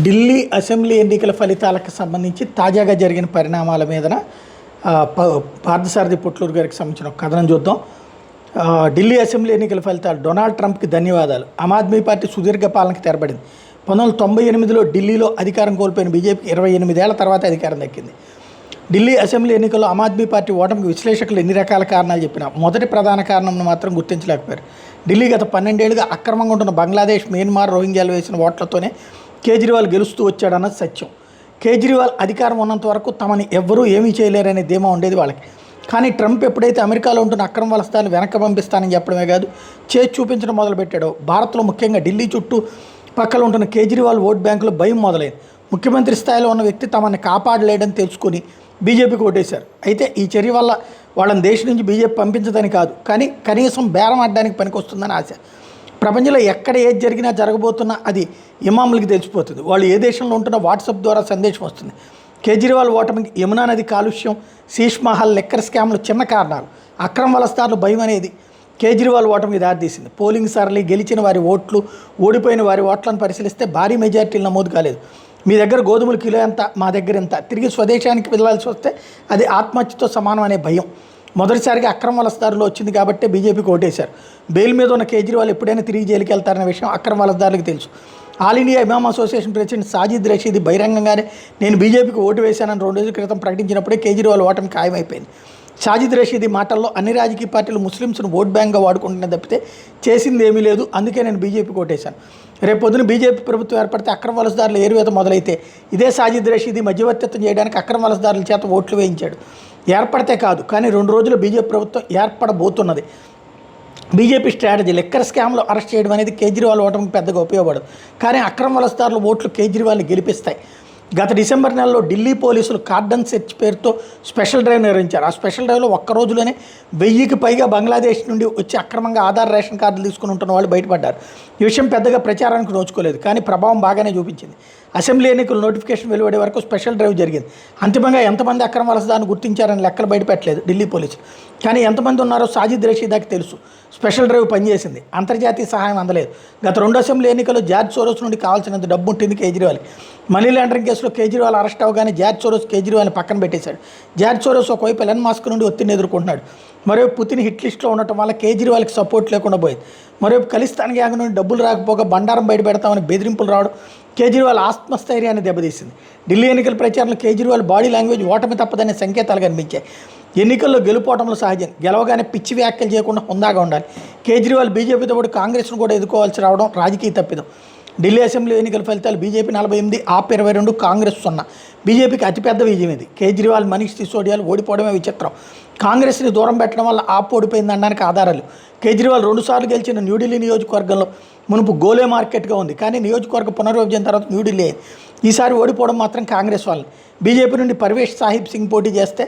Delhi assembly ఎన్నికల ఫలితాలకు సంబంధించి తాజాగా జరిగిన పరిణామాల మీదన పార్థసారథి పొట్లూరు గారికి సంబంధించిన ఒక కథనం చూద్దాం. ఢిల్లీ అసెంబ్లీ ఎన్నికల ఫలితాలు. డొనాల్డ్ ట్రంప్కి ధన్యవాదాలు. ఆమ్ ఆద్మీ పార్టీ సుదీర్ఘ పాలనకి తెరపడింది. 1998లో ఢిల్లీలో అధికారం కోల్పోయిన బీజేపీకి 28 ఏళ్ల తర్వాత అధికారం దక్కింది. ఢిల్లీ అసెంబ్లీ ఎన్నికల్లో ఆమ్ ఆద్మీ పార్టీ ఓటమికి విశ్లేషకులు ఎన్ని రకాల కారణాలు చెప్పినా మొదటి ప్రధాన కారణం మాత్రం గుర్తించలేకపోయారు. ఢిల్లీ గత 12 ఏళ్లుగా అక్రమంగా ఉంటున్న బంగ్లాదేశ్, మయన్మార్, రోహింగ్యాలు వేసిన ఓట్లతోనే కేజ్రీవాల్ గెలుస్తూ వచ్చాడన్నది సత్యం. కేజ్రీవాల్ అధికారం ఉన్నంత వరకు తమని ఎవ్వరూ ఏమీ చేయలేరనే ధీమా ఉండేది వాళ్ళకి. కానీ ట్రంప్ ఎప్పుడైతే అమెరికాలో ఉంటున్న అక్రమ వలసదారులు వెనక్కి పంపిస్తానని చెప్పడమే కాదు, చేసి చూపించడం మొదలుపెట్టాడో భారత్లో ముఖ్యంగా ఢిల్లీ చుట్టూ పక్కన ఉంటున్న కేజ్రీవాల్ ఓట్ బ్యాంకులో భయం మొదలైంది. ముఖ్యమంత్రి స్థాయిలో ఉన్న వ్యక్తి తమని కాపాడలేడని తెలుసుకుని బీజేపీకి ఓటేశారు. అయితే ఈ చర్య వల్ల వాళ్ళని దేశం నుంచి బీజేపీ పంపించదని కాదు, కానీ కనీసం బేరం ఆడడానికి పనికొస్తుందని ఆశ. ప్రపంచంలో ఎక్కడ ఏది జరిగినా జరగబోతున్నా అది ఇమాములకి తెలిసిపోతుంది. వాళ్ళు ఏ దేశంలో ఉంటున్నా వాట్సాప్ ద్వారా సందేశం వస్తుంది. కేజ్రీవాల్ ఓటమికి యమునా నది కాలుష్యం, శీష్ మహల్, లెక్కర్ స్కామ్లు చిన్న కారణాలు. అక్రమ వలసదారులు భయం అనేది కేజ్రీవాల్ ఓటమికి దారితీసింది. పోలింగ్ సరళి, గెలిచిన వారి ఓట్లు, ఓడిపోయిన వారి ఓట్లను పరిశీలిస్తే భారీ మెజార్టీలు నమోదు కాలేదు. మీ దగ్గర గోధుమలు కిలో ఎంత, మా దగ్గర ఎంత, తిరిగి స్వదేశానికి వెళ్ళాల్సి వస్తే అది ఆత్మహత్యతో సమానం అనే భయం మొదటిసారిగా అక్రమ వలసదారులు వచ్చింది కాబట్టి బీజేపీకి ఓటేశారు. బెయిల్ మీద ఉన్న కేజ్రీవాల్ ఎప్పుడైనా తిరిగి జైలుకి వెళ్తారనే విషయం అక్రమ వలసదారులకు తెలుసు. ఆల్ ఇండియా ఇమామ్ అసోసియేషన్ ప్రెసిడెంట్ సాజిద్ రషీద్ బహిరంగంగానే నేను బీజేపీకి ఓటు వేశానని 2 రోజుల క్రితం ప్రకటించినప్పుడే కేజ్రీవాల్ ఓటమి ఖాయమైపోయింది. సాజిద్ రషీద్ మాటల్లో అన్ని రాజకీయ పార్టీలు ముస్లింస్ను ఓట్ బ్యాంక్గా వాడుకుంటున్నా తప్పితే చేసింది ఏమీ లేదు, అందుకే నేను బీజేపీకి ఓటేశాను. రేపు పొద్దున బీజేపీ ప్రభుత్వం ఏర్పడితే అక్రమ వలసదారులు ఏరువేత మొదలైతే ఇదే సాజిద్ రషీద్ మధ్యవర్తిత్వం చేయడానికి అక్రమ వలసదారుల చేత ఓట్లు వేయించాడు. ఏర్పడితే కాదు, కానీ 2 రోజులు బీజేపీ ప్రభుత్వం ఏర్పడబోతున్నది. బీజేపీ స్ట్రాటజీ లెక్కర్ స్కామ్లో అరెస్ట్ చేయడం అనేది కేజ్రీవాల్ ఓటమికి పెద్దగా ఉపయోగపడదు, కానీ అక్రమ వలసదారుల ఓట్లు కేజ్రీవాల్ని గెలిపిస్తాయి. గత డిసెంబర్ నెలలో ఢిల్లీ పోలీసులు కార్డన్ సెర్చ్ పేరుతో స్పెషల్ డ్రైవ్ నిర్వహించారు. ఆ స్పెషల్ డ్రైవ్లో ఒక్క రోజులోనే 1000కి పైగా బంగ్లాదేశ్ నుండి వచ్చి అక్రమంగా ఆధార్ రేషన్ కార్డులు తీసుకుని ఉంటున్న వాళ్ళు బయటపడ్డారు. ఈ విషయం పెద్దగా ప్రచారానికి నోచుకోలేదు, కానీ ప్రభావం బాగానే చూపించింది. అసెంబ్లీ ఎన్నికల నోటిఫికేషన్ వెలువడే వరకు స్పెషల్ డ్రైవ్ జరిగింది. అంతిమంగా ఎంతమంది అక్రమ వలసదారులను గుర్తించారని లెక్కలు బయటపెట్టలేదు ఢిల్లీ పోలీసులు, కానీ ఎంతమంది ఉన్నారో సాజిద్ రషీదాకి తెలుసు. స్పెషల్ డ్రైవ్ పనిచేసింది, అంతర్జాతీయ సహాయం అందలేదు. గత 2 అసెంబ్లీ ఎన్నికల్లో జార్జ్ సోరోస్ నుండి కావాల్సినంత డబ్బు ఉంటుంది కేజ్రీవాల్. మనీ లాండరింగ్ కేసులో కేజ్రీవాల్ అరెస్ట్ అవగానే జార్జ్ సోరోస్ కేజ్రీవాల్ని పక్కన పెట్టేశాడు. జార్జ్ సోరోస్ ఒకవైపు ఎలన్ మాస్క్ నుండి ఒత్తిడిని ఎదుర్కొంటున్నాడు, మరోవైపు పుతిన్ హిట్ లిస్ట్లో ఉండటం వల్ల కేజ్రీవాల్కి సపోర్ట్ లేకుండా పోయింది. మరోవైపు ఖలిస్తాన్ గ్యాంగ్ నుండి డబ్బులు రాకపోగా బండారం బయట పెడతామని బెదిరింపులు రావడం కేజ్రీవాల్ ఆత్మస్థైర్యాన్ని దెబ్బతీసింది. ఢిల్లీ ఎన్నికల ప్రచారంలో కేజ్రీవాల్ బాడీ లాంగ్వేజ్ ఓటమి తప్పదనే సంకేతాలు కనిపించాయి. ఎన్నికల్లో గెలుపోవటంలో సహజం, గెలవగానే పిచ్చి వ్యాఖ్యలు చేయకుండా హుందాగా ఉండాలి. కేజ్రీవాల్ బీజేపీతో పాటు కాంగ్రెస్ను కూడా ఎదుర్కోవాల్సి రావడం రాజకీయ తప్పిదం. ఢిల్లీ అసెంబ్లీ ఎన్నికల ఫలితాలు బీజేపీ 48, ఆప్ 22, కాంగ్రెస్ 0. బీజేపీకి అతిపెద్ద విజయం ఇది. కేజ్రీవాల్, మనీష్ సిసోడియాలు ఓడిపోవడమే విచిత్రం. కాంగ్రెస్ని దూరం పెట్టడం వల్ల ఆప్ ఓడిపోయిందనడానికి ఆధారాలు. కేజ్రీవాల్ 2 సార్లు గెలిచిన న్యూఢిల్లీ నియోజకవర్గంలో మునుపు గోలే మార్కెట్గా ఉంది, కానీ నియోజకవర్గ పునర్విభజన తర్వాత న్యూఢిల్లీ అయింది. ఈసారి ఓడిపోవడం మాత్రం కాంగ్రెస్ వాళ్ళని. బీజేపీ నుండి పర్వేష్ సాహిబ్ సింగ్ పోటీ చేస్తే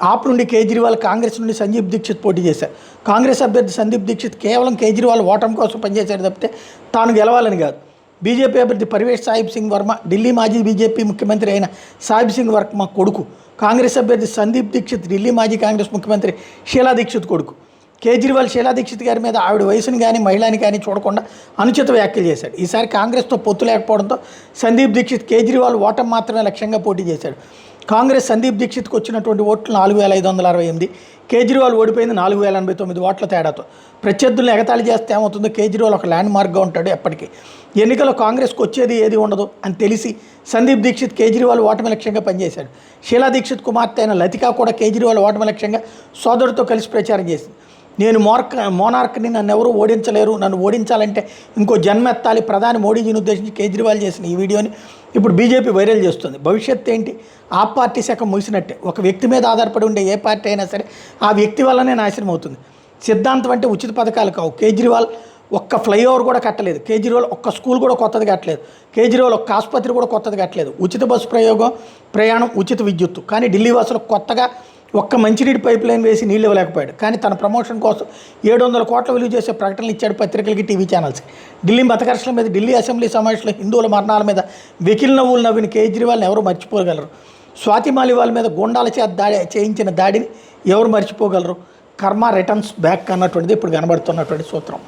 ఆప్ నుండి కేజ్రీవాల్, కాంగ్రెస్ నుండి సందీప్ దీక్షిత్ పోటీ చేశారు. కాంగ్రెస్ అభ్యర్థి సందీప్ దీక్షిత్ కేవలం కేజ్రీవాల్ ఓటమి కోసం పనిచేశాడు తప్పితే తాను గెలవాలని కాదు. బీజేపీ అభ్యర్థి పర్వేష్ సాహిబ్ సింగ్ వర్మ ఢిల్లీ మాజీ బీజేపీ ముఖ్యమంత్రి అయిన సాహిబ్ సింగ్ వర్మ కొడుకు. కాంగ్రెస్ అభ్యర్థి సందీప్ దీక్షిత్ ఢిల్లీ మాజీ కాంగ్రెస్ ముఖ్యమంత్రి షీలా దీక్షిత్ కొడుకు. కేజ్రీవాల్ షీలా దీక్షిత్ గారి మీద ఆవిడ వయసుని కానీ మహిళని కానీ చూడకుండా అనుచిత వ్యాఖ్యలు చేశాడు. ఈసారి కాంగ్రెస్తో పొత్తు లేకపోవడంతో సందీప్ దీక్షిత్ కేజ్రీవాల్ ఓటమి మాత్రమే లక్ష్యంగా పోటీ చేశాడు. కాంగ్రెస్ సందీప్ దీక్షిత్కి వచ్చినటువంటి ఓట్లు 4568, కేజ్రీవాల్ ఓడిపోయింది 4089 ఓట్ల తేడాతో. ప్రత్యర్థులను ఎగతాళి చేస్తే ఏమవుతుందో కేజ్రీవాల్ ఒక ల్యాండ్ మార్క్గా ఉంటాడు ఎప్పటికీ. ఎన్నికల్లో కాంగ్రెస్కి వచ్చేది ఏది ఉండదు అని తెలిసి సందీప్ దీక్షిత్ కేజ్రీవాల్ ఓటమి లక్ష్యంగా పనిచేశాడు. షీలా దీక్షిత్ కుమార్తె అయిన లతికా కూడా కేజ్రీవాల్ ఓటమి లక్ష్యంగా సోదరుడితో కలిసి ప్రచారం చేసింది. నేను మోనార్క్ని నన్ను ఎవరూ ఓడించలేరు, నన్ను ఓడించాలంటే ఇంకో జన్మెత్తాలి, ప్రధాని మోడీజీని ఉద్దేశించి కేజ్రీవాల్ చేసిన ఈ వీడియోని ఇప్పుడు బీజేపీ వైరల్ చేస్తుంది. భవిష్యత్తు ఏంటి? ఆ పార్టీ శాఖ ముగిసినట్టే. ఒక వ్యక్తి మీద ఆధారపడి ఉండే ఏ పార్టీ అయినా సరే ఆ వ్యక్తి వల్లనే నాశనం అవుతుంది. సిద్ధాంతం అంటే ఉచిత పథకాలు కావు. కేజ్రీవాల్ ఒక్క ఫ్లైఓవర్ కూడా కట్టలేదు. కేజ్రీవాల్ ఒక్క స్కూల్ కూడా కొత్తది కట్టలేదు. కేజ్రీవాల్ ఒక్క ఆసుపత్రి కూడా కొత్తది కట్టలేదు. ఉచిత బస్సు ప్రయాణం, ఉచిత విద్యుత్తు. కానీ ఢిల్లీ వాసులకు కొత్తగా ఒక్క మంచినీటి పైప్ లైన్ వేసి నీళ్ళు ఇవ్వలేకపోయాడు. కానీ తన ప్రమోషన్ కోసం 700 కోట్ల విలువ చేసే ప్రకటనలు ఇచ్చాడు పత్రికలకి, టీవీ ఛానల్స్కి. ఢిల్లీ మత ఘర్షణల మీద, ఢిల్లీ అసెంబ్లీ సమావేశంలో హిందువుల మరణాల మీద వెకిల్ నవ్వులు నవ్విన కేజ్రీవాల్ని ఎవరు మర్చిపోగలరు? స్వాతి మాలివాల్ మీద గోండాల చేత చేయించిన దాడిని ఎవరు మర్చిపోగలరు? కర్మ రిటర్న్స్ బ్యాక్ అన్నటువంటిది ఇప్పుడు కనబడుతున్నటువంటి సూత్రం.